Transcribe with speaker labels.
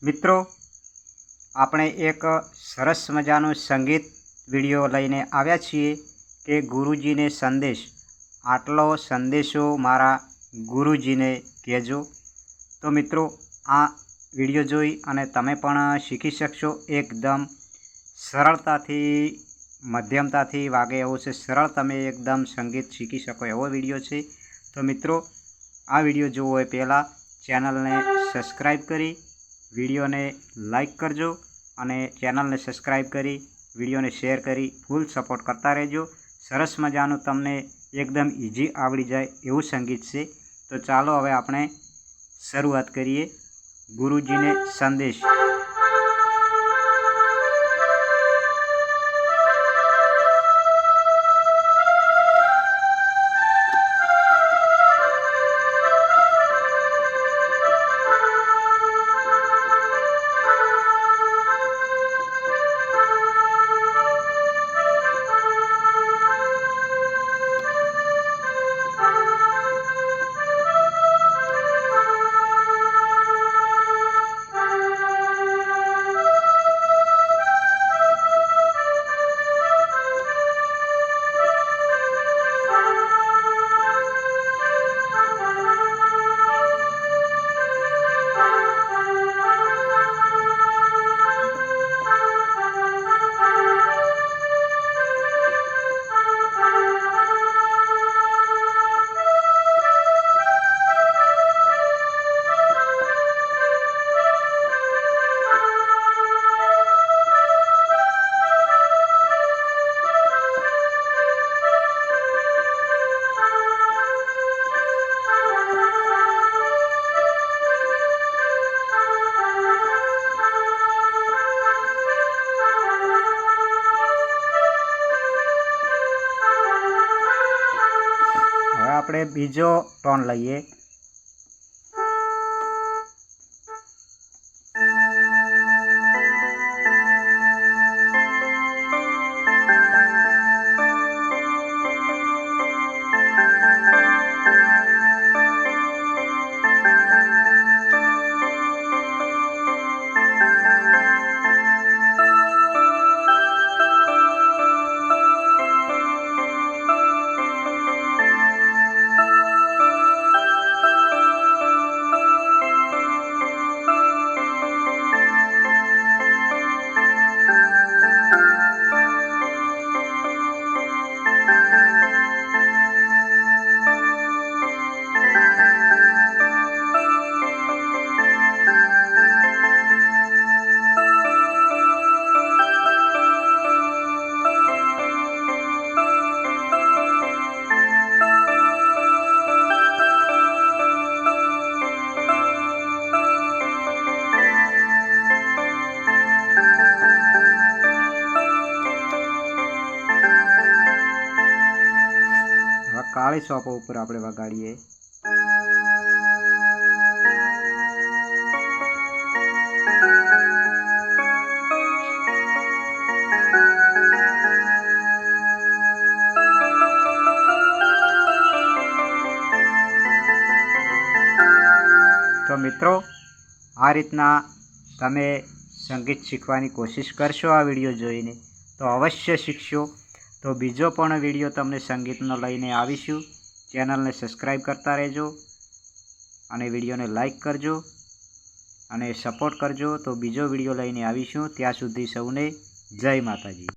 Speaker 1: મિત્રો, આપણે એક સરસ મજાનું સંગીત વિડીયો લઈને આવ્યા છીએ કે ગુરુજીને સંદેશ, આટલો સંદેશો મારા ગુરુજીને કહેજો। તો મિત્રો, આ વિડીયો જોઈ અને તમે પણ શીખી શકશો। એકદમ સરળતાથી, મધ્યમતાથી વાગે એવો છે, સરળ તમે એકદમ સંગીત શીખી શકો એવો વિડીયો છે। તો મિત્રો, આ વિડીયો જોવો એ પહેલાં ચેનલને સબસ્ક્રાઈબ કરી વિડીયોને લાઈક કરજો અને ચેનલને સબસ્ક્રાઈબ કરી વિડીયોને શેર કરી ફૂલ સપોર્ટ કરતા રહેજો। સરસ મજાનું તમને એકદમ ઇઝી આવડી જાય એવું સંગીત છે। તો ચાલો હવે આપણે શરૂઆત કરીએ। ગુરુજીને સંદેશ। આપણે બીજો ટોન લઈએ। કાળી સોપો ઉપર આપણે વગાડીએ। તો મિત્રો, આ રીતના તમે સંગીત શીખવાની કોશિશ કરશો આ વિડીયો જોઈને તો અવશ્ય શીખશો। તો બીજો પણ વિડીયો તમને સંગીતનો લઈને આવીશું। ચેનલને સબસ્ક્રાઈબ કરતા રહેજો અને વિડીયોને લાઈક કરજો અને સપોર્ટ કરજો। તો બીજો વિડીયો લઈને આવીશું। ત્યાં સુધી સૌને જય માતાજી।